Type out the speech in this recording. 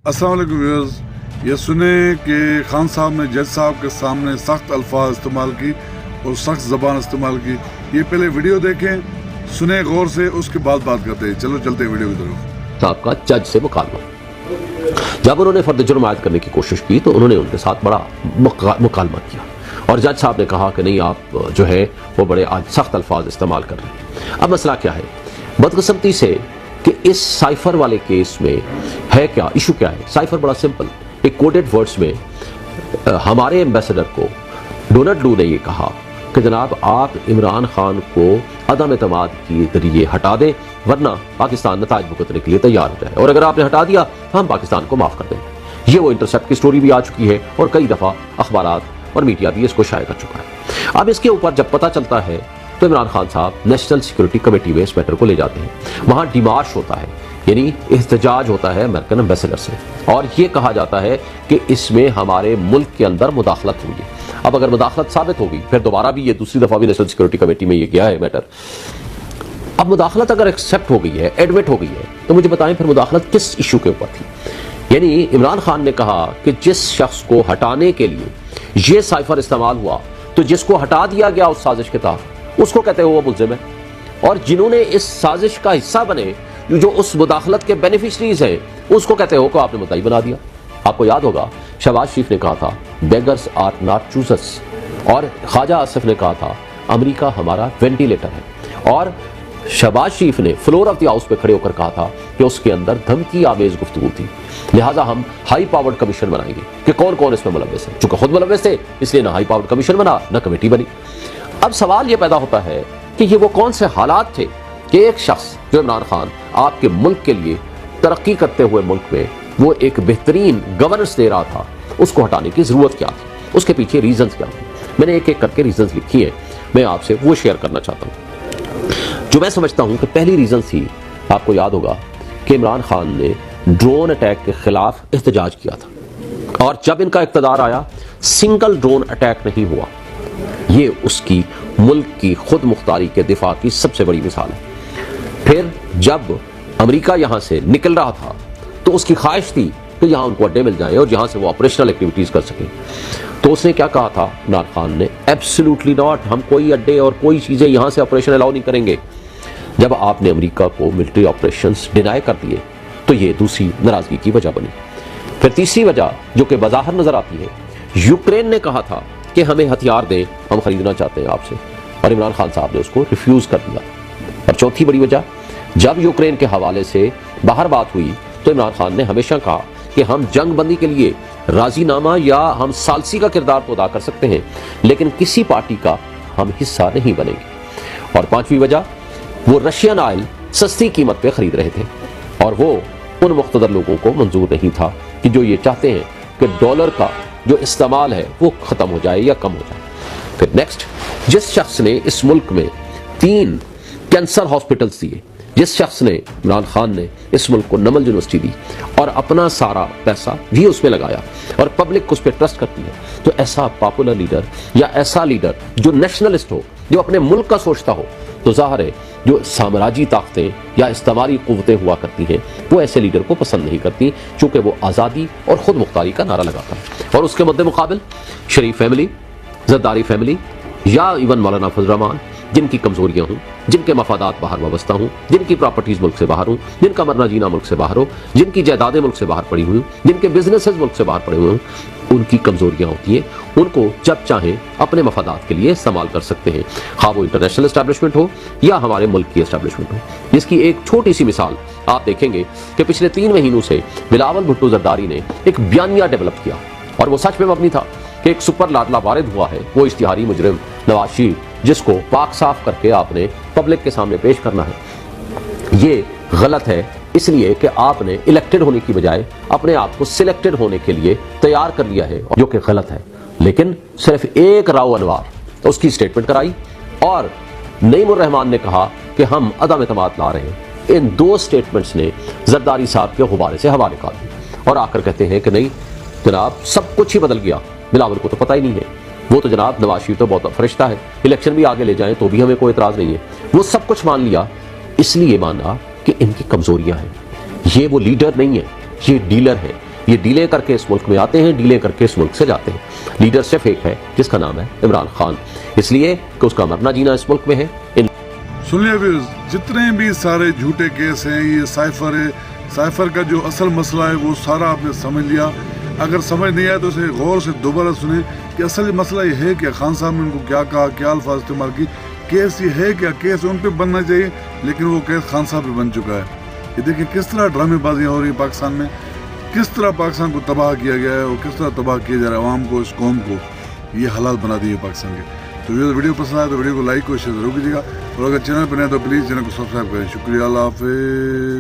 अस्सलाम वालेकुम व्यूअर्स, ये सुने कि खान साहब ने जज साहब के सामने सख्त अल्फाज इस्तेमाल की और सख्त ज़बान इस्तेमाल की। ये पहले वीडियो देखें, सुने गौर से, उसके बाद बात करते हैं। चलो चलते हैं वीडियो की तरफ। साहब का जज से मुकालमा, जब उन्होंने फर्द जुर्म आयद करने की कोशिश की तो उन्होंने उनके साथ बड़ा मुकालमा किया और जज साहब ने कहा कि नहीं, आप जो है वो बड़े आज सख्त अल्फाज इस्तेमाल कर रहे हैं। अब मसला क्या है बदकिस्मती से कि इस साइफर वाले केस में है क्या, इशू क्या है। साइफर बड़ा सिंपल, एक कोडेड वर्ड्स में हमारे एम्बेसडर को डोनाल्ड लू ने ये कहा कि जनाब आप इमरान खान को अदम एतमाद के जरिए हटा दें, वरना पाकिस्तान नताज भुगतने के लिए तैयार हो जाए, और अगर आपने हटा दिया तो हम पाकिस्तान को माफ कर देंगे। ये वो इंटरसेप्ट की स्टोरी भी आ चुकी है और कई दफ़ा अखबारात और मीडिया भी इसको शाया कर चुका है। अब इसके ऊपर जब पता चलता है तो इमरान खान साहब नेशनल सिक्योरिटी कमेटी में इस मैटर को ले जाते हैं। वहाँ डिमार्श होता है, यानी एहतजाज होता है अमेरिकन एम्बेसडर से, और ये कहा जाता है कि इसमें हमारे मुल्क के अंदर मुदाखलत हुई है। अब अगर मुदाखलत साबित होगी, फिर दोबारा भी ये दूसरी दफ़ा भी नेशनल सिक्योरिटी कमेटी में ये गया है मैटर। अब मुदाखलत अगर एक्सेप्ट हो गई है, एडमिट हो गई है, तो मुझे बताएं फिर मुदाखलत किस इशू के ऊपर थी। यानी इमरान खान ने कहा कि जिस शख्स को हटाने के लिए ये साइफर इस्तेमाल हुआ, तो जिसको हटा दिया गया उस साजिश के तहत उसको कहते हैं वो मुल्ज़िम है, और जिन्होंने इस साजिश का हिस्सा बने, जो उस मुदाखलत के बेनिफिशरीज हैं, उसको कहते हो को आपने मुद्दाई बना दिया। आपको याद होगा शहबाज शरीफ ने कहा था बेगर्स आर नॉट चूजर्स, और ख्वाजा आसिफ ने कहा था अमेरिका हमारा वेंटिलेटर है, और शहबाज शरीफ ने फ्लोर ऑफ द हाउस पे खड़े होकर कहा था कि उसके अंदर धमकी आवेज गुफ्तगू थी, लिहाजा हम हाई पावर्ड कमीशन बनाएंगे कि कौन कौन इसमें मुलव्वस है। चूंकि खुद मुलव्वस थे इसलिए ना हाई पावर्ड कमीशन बना ना कमेटी बनी। अब सवाल ये पैदा होता है कि ये वो कौन से हालात थे कि एक शख्स जो इमरान खान आपके मुल्क के लिए तरक्की करते हुए मुल्क में वो एक बेहतरीन गवर्नेंस दे रहा था, उसको हटाने की ज़रूरत क्या थी, उसके पीछे रीजंस क्या थे। मैंने एक एक करके रीजंस लिखी हैं, मैं आपसे वो शेयर करना चाहता हूँ। जो मैं समझता हूँ कि पहली रीजन थी, आपको याद होगा कि इमरान खान ने ड्रोन अटैक के खिलाफ एहतजाज किया था, और जब इनका इक़्तिदार आया सिंगल ड्रोन अटैक नहीं हुआ। ये उसकी मुल्क की खुद मुख्तारी के दिफा की सबसे बड़ी मिसाल है। फिर जब अमेरिका यहाँ से निकल रहा था तो उसकी ख्वाहिश थी कि यहाँ उनको अड्डे मिल जाए और यहाँ से वो ऑपरेशनल एक्टिविटीज़ कर सकें। तो उसने क्या कहा था इमरान खान ने, एब्सोल्युटली नॉट, हम कोई अड्डे और कोई चीज़ें यहाँ से ऑपरेशन अलाउ नहीं करेंगे। जब आपने अमेरिका को मिलिट्री ऑपरेशंस डिनाई कर दिए तो ये दूसरी नाराज़गी की वजह बनी। फिर तीसरी वजह जो कि बाज़ाहिर नज़र आती है, यूक्रेन ने कहा था कि हमें हथियार दें, हम खरीदना चाहते हैं आपसे, और इमरान खान साहब ने उसको रिफ्यूज़ कर दिया। और चौथी बड़ी वजह, जब यूक्रेन के हवाले से बाहर बात हुई तो इमरान खान ने हमेशा कहा कि हम जंग बंदी के लिए राजीनामा या हम सालसी का किरदार तो अदा कर सकते हैं, लेकिन किसी पार्टी का हम हिस्सा नहीं बनेंगे। और पांचवी वजह, वो रशियन ऑयल सस्ती कीमत पे खरीद रहे थे, और वो उन मुख्तदर लोगों को मंजूर नहीं था कि जो ये चाहते हैं कि डॉलर का जो इस्तेमाल है वो ख़त्म हो जाए या कम हो जाए। फिर नेक्स्ट, जिस शख्स ने इस मुल्क में 3 कैंसर हॉस्पिटल्स दिए, जिस शख्स ने, इमरान खान ने इस मुल्क को नमल यूनिवर्सिटी दी और अपना सारा पैसा भी उसमें लगाया और पब्लिक उस पर ट्रस्ट करती है, तो ऐसा पॉपुलर लीडर या ऐसा लीडर जो नेशनलिस्ट हो, जो अपने मुल्क का सोचता हो, तो ज़ाहिर है जो साम्राज्य ताकतें या इस्तेमारी क़ुव्वतें हुआ करती हैं वो ऐसे लीडर को पसंद नहीं करती, चूँकि वो आज़ादी और ख़ुद मुख्तारी का नारा लगाता है। और उसके मद्दे मुकाबिल शरीफ फैमिली, ज़रदारी फैमिली या इवन मौलाना फजल रहमान, जिनकी कमज़ोरियाँ हूँ, जिनके मफादात बाहर वाबस्ता हूँ, जिनकी प्रॉपर्टीज़ मुल्क से बाहर हूँ, जिनका मरना जीना मुल्क से बाहर हो, जिनकी जायदादें मुल्क से बाहर पड़ी हुई हूँ, जिनके बिजनेसेस मुल्क से बाहर पड़े हुए हों, उनकी कमज़ोरियाँ होती हैं, उनको जब चाहें अपने मफादात के लिए इस्तेमाल कर सकते हैं, ख़ास वो इंटरनेशनल एस्टैब्लिशमेंट हो या हमारे मुल्क की एस्टैब्लिशमेंट हो। जिसकी एक छोटी सी मिसाल आप देखेंगे कि पिछले 3 महीनों से बिलावल भुट्टो जरदारी ने एक बयानिया डेवलप किया, और वो सच में मबनी था कि एक सुपर लाडला वारिद हुआ है, वो इश्तिहारी मुजरिम नवाज शरीफ, जिसको पाक साफ करके आपने पब्लिक के सामने पेश करना है। ये गलत है, इसलिए कि आपने इलेक्टेड होने की बजाय अपने आप को सिलेक्टेड होने के लिए तैयार कर लिया है, जो कि गलत है। लेकिन सिर्फ एक राव अनवार तो उसकी स्टेटमेंट कराई, और नईमुर रहमान ने कहा कि हम अदम एतमाद ला रहे हैं। इन 2 स्टेटमेंट्स ने जरदारी साहब के गुब्बारे से हवा निकाल दी, और आकर कहते हैं कि नहीं जनाब सब कुछ ही बदल गया, बिलावल को तो पता ही नहीं है, वो तो जनाब नवाज शरीफ तो बहुत फरिश्ता है, इलेक्शन भी आगे ले जाएं तो भी हमें कोई एतराज़ नहीं है। वो सब कुछ मान लिया, इसलिए माना कि इनकी कमज़ोरियाँ हैं। ये वो लीडर नहीं है, ये डीलर है। یہ ڈیلے کر کے اس ملک میں آتے ہیں, ڈیلے کر کے اس ملک سے جاتے ہیں. لیڈر صرف ایک ہے جس کا نام ہے عمران خان, اس لیے کہ اس کا مرنا جینا اس ملک میں ہے. سنیے ویوز, جتنے بھی سارے جھوٹے کیس ہیں, یہ سائفر ہے. سائفر کا جو اصل مسئلہ ہے وہ سارا آپ نے سمجھ لیا. اگر سمجھ نہیں آیا تو اسے غور سے دوبارہ سنیں کہ اصل مسئلہ یہ ہے کہ خان صاحب نے ان کو کیا کہا, کیا الفاظ استعمال کی. کیس یہ ہے کیا, کیس ان پہ بننا چاہیے لیکن وہ کیس خان صاحب پہ بن چکا ہے. یہ دیکھیں کس طرح ڈرامے بازیاں ہو رہی ہیں پاکستان میں, کس طرح پاکستان کو تباہ کیا گیا ہے اور کس طرح تباہ کیا جا رہا ہے عوام کو, اس قوم کو. یہ حالات بنا دیے پاکستان کے. تو ویڈیو پسند آئے تو ویڈیو کو لائک اور شیئر ضرور کیجیے گا, اور اگر چینل پہ نئے تو پلیز چینل کو سبسکرائب کریں. شکریہ, اللہ حافظ.